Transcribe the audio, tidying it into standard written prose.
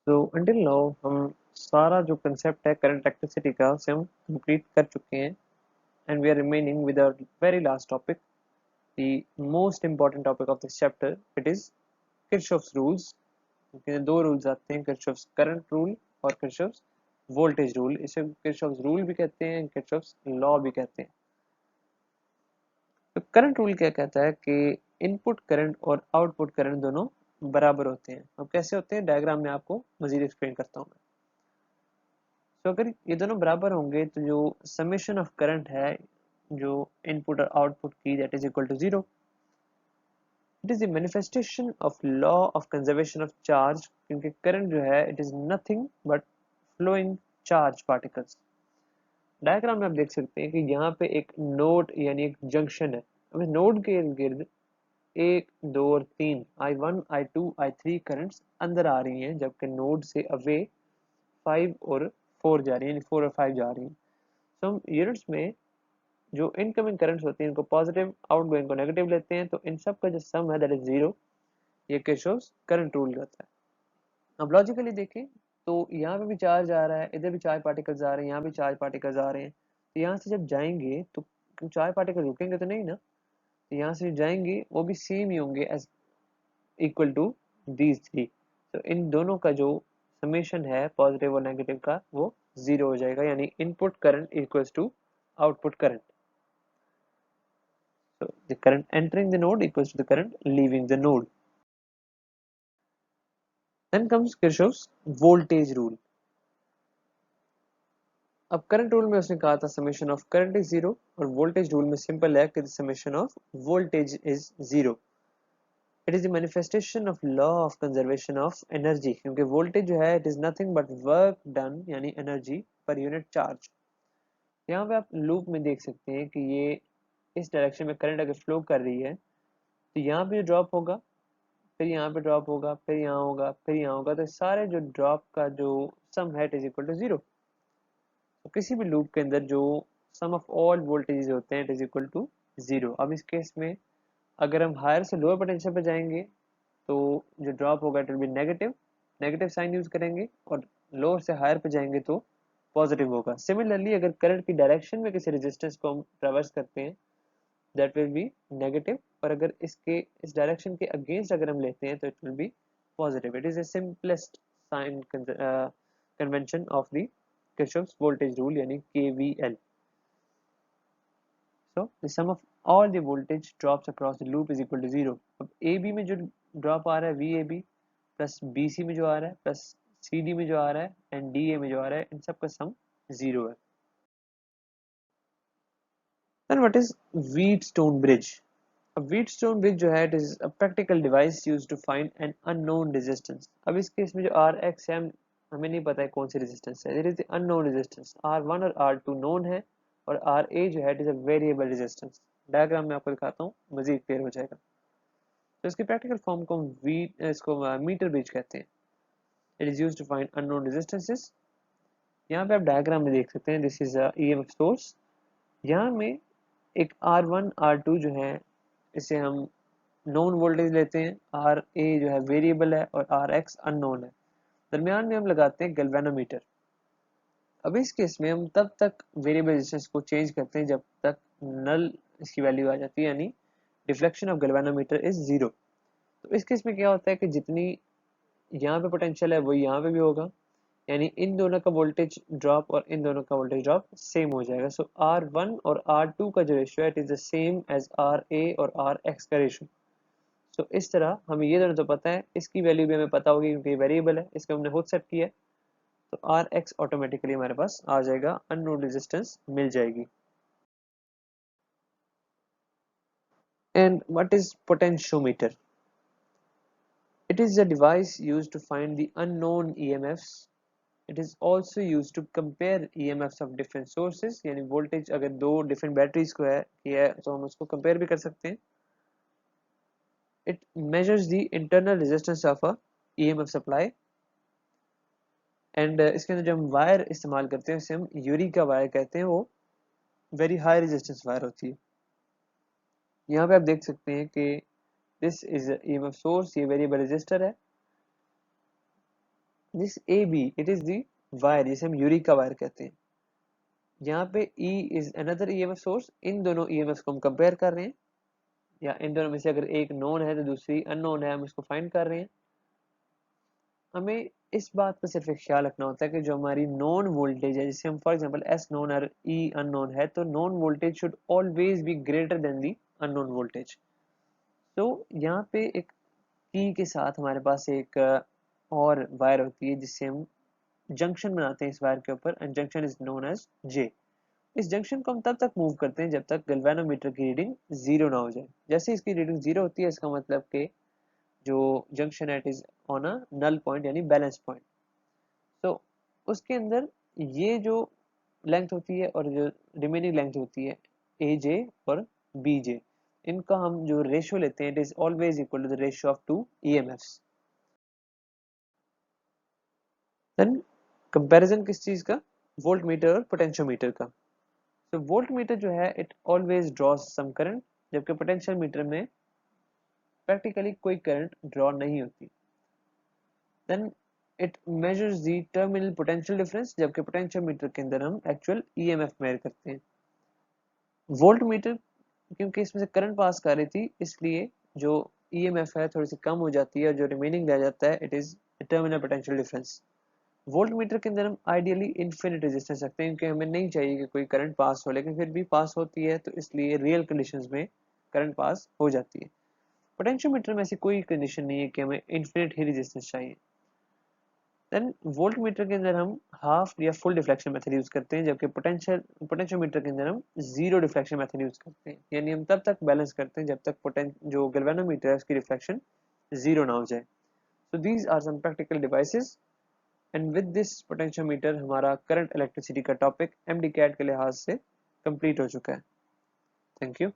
तो until now हम सारा जो कंसेप्ट है करंट इलेक्ट्रिसिटी का उसे हम कंप्लीट कर चुके हैं and we are remaining with our very last topic the most important topic of this chapter it is Kirchhoff's rules. दो रूल्स आते हैं, किरचॉफ्स करंट रूल और किरचॉफ्स वोल्टेज रूल। इसे किरचॉफ्स रूल भी कहते हैं, किरचॉफ्स लॉ भी कहते हैं। तो करंट रूल क्या कहता है कि इनपुट करंट और आउटपुट करंट दोनों बराबर होते हैं। अब कैसे होते हैं डायग्राम में आपको मजीद एक्सप्लेन करता हूँ मैं। तो अगर ये दोनों बराबर होंगे तो जो समेशन ऑफ करंट है जो इनपुट और आउटपुट की, that is equal to zero. It is the manifestation of law of conservation of charge, क्योंकि करंट जो है it is nothing but flowing charge particles. Diagram में आप देख सकते हैं कि यहाँ पे एक नोड यानी एक जंक्शन है। अब इस नोड के इर्द गिर्द एक, दो और तीन I1, I2, I3 करंट्स अंदर आ रही हैं, जबकि नोड से अवे 5 और 4 जा रही हैं, यानी 4 और 5 जा रही हैं। तो हम यूनिट्स में जो इनकमिंग करंट्स होती हैं इनको पॉजिटिव, आउटगोइंग को नेगेटिव लेते हैं, तो इन सब का जो सम है दैट इज जीरो। ये किरचॉफ्स करंट रूल होता है। अब लॉजिकली देखें तो यहाँ पे भी चार्ज आ रहा है, इधर भी चार्ज पार्टिकल्स आ रहे हैं, यहाँ भी चार्ज पार्टिकल्स आ रहे हैं। तो यहाँ से जब जाएंगे तो चार्ज पार्टिकल रुकेंगे तो नहीं ना, तो यहाँ से जाएंगे वो भी सेम ही होंगे as equal to these three. तो इन दोनों का जो समेशन है पॉजिटिव और नेगेटिव का वो जीरो हो जाएगा, यानी input current equals to output current. So the current entering the node equals to the current leaving the node. Then comes Kirchhoff's voltage rule. अब करंट रूल में उसने कहा था summation of current is zero, और voltage rule में simple है कि summation of voltage is zero. It is the manifestation of law of conservation of energy, क्योंकि वोल्टेज जो है it is nothing but work done यानी एनर्जी पर यूनिट चार्ज। यहाँ पे आप लूप में देख सकते हैं कि ये इस डायरेक्शन में करंट अगर फ्लो कर रही है तो यहाँ पे जो ड्रॉप होगा, फिर यहाँ पे ड्रॉप होगा, फिर यहाँ होगा, फिर यहाँ होगा, तो सारे जो ड्रॉप का जो सम है it is equal to zero. तो किसी भी लूप के अंदर जो सम ऑफ ऑल वोल्टेजेस होते हैं it is equal to zero. अब इस केस में अगर हम हायर से लोअर पोटेंशियल पे जाएंगे तो जो ड्रॉप होगा it will be negative, negative sign use करेंगे, और लोअर से हायर पे जाएंगे तो पॉजिटिव होगा। सिमिलरली अगर करंट की डायरेक्शन में किसी रेजिस्टेंस को हम ट्रेवर्स करते हैं दैट विल बी नेगेटिव, और अगर इसके इस डायरेक्शन के अगेंस्ट अगर हम लेते हैं तो it will be positive. It is the simplest sign convention of the Kirchhoff's voltage rule यानी KVL. So the sum of all the voltage drops across the loop is equal to zero. अब AB में जो drop आ रहा है VAB plus BC में जो आ रहा है प्लस CD में जो आ रहा है एंड DA में जो आ रहा है, इन सब का सम जीरो है। Then what is Wheatstone bridge? अब Wheatstone bridge जो है it is a practical device used to find an unknown resistance. अब इस केस में जो RX है हमें नहीं पता है कौन सी रेजिस्टेंस है। There is the unknown resistance. R1 और R2 known है और RA जो है it is a variable resistance. Diagram में आपको दिखाता हूँ मजीद क्लियर हो जाएगा। तो इसकी प्रैक्टिकल फॉर्म को हम इसको मीटर ब्रिज कहते हैं। It is used to find unknown resistances. यहाँ पे आप डायग्राम में देख सकते हैं दिस इज EMF सोर्स। यहाँ में एक R1 R2 जो है इसे हम नोन वोल्टेज लेते हैं, RA जो है वेरिएबल है और RX अननोन है। दरमियान में हम लगाते हैं गैल्वेनोमीटर। अब इस केस में हम तब तक वेरिएबल रेजिस्टेंस को चेंज करते हैं जब तक नल इसकी वैल्यू आ जाती है, यानी deflection of galvanometer is zero. तो इस केस में क्या होता है कि जितनी यहाँ पे पोटेंशियल है वही यहाँ पे भी होगा, यानी इन दोनों का वोल्टेज ड्रॉप और इन दोनों का वोल्टेज ड्रॉप सेम हो जाएगा। सो R1 और R2 का जो रेशियो है it is the same as RA और RX का रेशियो। सो इस तरह हमें ये दोनों तो पता है, इसकी वैल्यू भी हमें पता होगी क्योंकि ये वेरिएबल है, इसको हमने खुद सेट किया है। तो RX ऑटोमेटिकली हमारे पास आ जाएगा, अननोन रेजिस्टेंस मिल जाएगी। And what is potentiometer? It is a device used to find the unknown EMFs. It is also used to compare EMFs of different sources, यानी वोल्टेज अगर दो डिफरेंट बैटरीज को है किया है तो हम उसको कंपेयर भी कर सकते हैं। It measures the internal resistance of a EMF supply and इसके अंदर जो हम वायर इस्तेमाल करते हैं उसे हम यूरिका वायर कहते हैं, वो वेरी हाई रेजिस्टेंस वायर होती है। यहाँ पे आप देख सकते हैं कि दिस इज EMF सोर्स, ये वेरिएबल रेजिस्टर है this A B it is the wire जिसे हम यूरिका वायर कहते हैं। यहाँ पे E is another EMF source, इन दोनों ईएमएफ को हम कंपेयर कर रहे हैं, या इन दोनों में से अगर एक नोन है तो दूसरी अननोन है, हम इसको फाइंड कर रहे हैं। हमें इस बात का सिर्फ एक ख्याल रखना होता है कि जो हमारी नॉन वोल्टेज है, जिसे हम फॉर एग्जांपल एस नोन और ई अननोन है, तो non voltage should always be greater than the unknown voltage. तो यहाँ पे एक की के साथ हमारे पास एक और वायर होती है जिससे हम जंक्शन बनाते हैं इस वायर के ऊपर, and junction is known as J. इस जंक्शन को हम तब तक मूव करते हैं जब तक गैल्वेनोमीटर की रीडिंग जीरो ना हो जाए। जैसे इसकी रीडिंग जीरो होती है, इसका मतलब कि जो जंक्शन है it is on a null point यानी बैलेंस पॉइंट। तो उसके अंदर ये जो लेंथ होती है और जो रिमेनिंग लेंथ होती है ए जे और बी जे, इनका हम जो रेशियो लेते हैं it is always equal to the ratio of to EMFs. Then comparison किस चीज का, वोल्ट मीटर और पोटेंशियोमीटर का। तो वोल्ट मीटर जो है it always draws some current, जबकि पोटेंशियल मीटर में प्रैक्टिकली कोई करंट ड्रॉ नहीं होती। Then it measures the terminal potential difference, जबकि पोटेंशियल मीटर के अंदर हम एक्चुअल ईएमएफ मेजर करते हैं। वोल्ट मीटर क्योंकि इसमें से करंट पास कर रही थी, इसलिए जो ईएमएफ है थोड़ी सी कम हो जाती है, और जो रिमेनिंग रह जाता है it is terminal potential difference. Volt meter के अंदर हम आइडियली इन्फिनिट रेजिस्टेंस रखते हैं, क्योंकि हमें नहीं चाहिए कि कोई करंट पास हो, लेकिन फिर भी पास होती है, तो इसलिए रियल कंडीशंस में करंट पास हो जाती है। पोटेंशियोमीटर में ऐसी कोई कंडीशन नहीं है कि हमें इन्फिनिट ही रेजिस्टेंस चाहिए। देन वोल्ट मीटर के अंदर हम हाफ या फुल डिफ्लेक्शन मेथड यूज करते हैं, जबकि पोटेंशियोमीटर के अंदर हम जीरो डिफ्लेक्शन मेथड यूज करते हैं, यानी हम तब तक बैलेंस करते हैं जब तक जो गैल्वेनोमीटर है उसकी रिफ्लेक्शन जीरो ना हो जाए। So these are some practical devices, and with this potentiometer हमारा करंट इलेक्ट्रिसिटी का टॉपिक एमडी कैट के लिहाज से कंप्लीट हो चुका है। Thank you.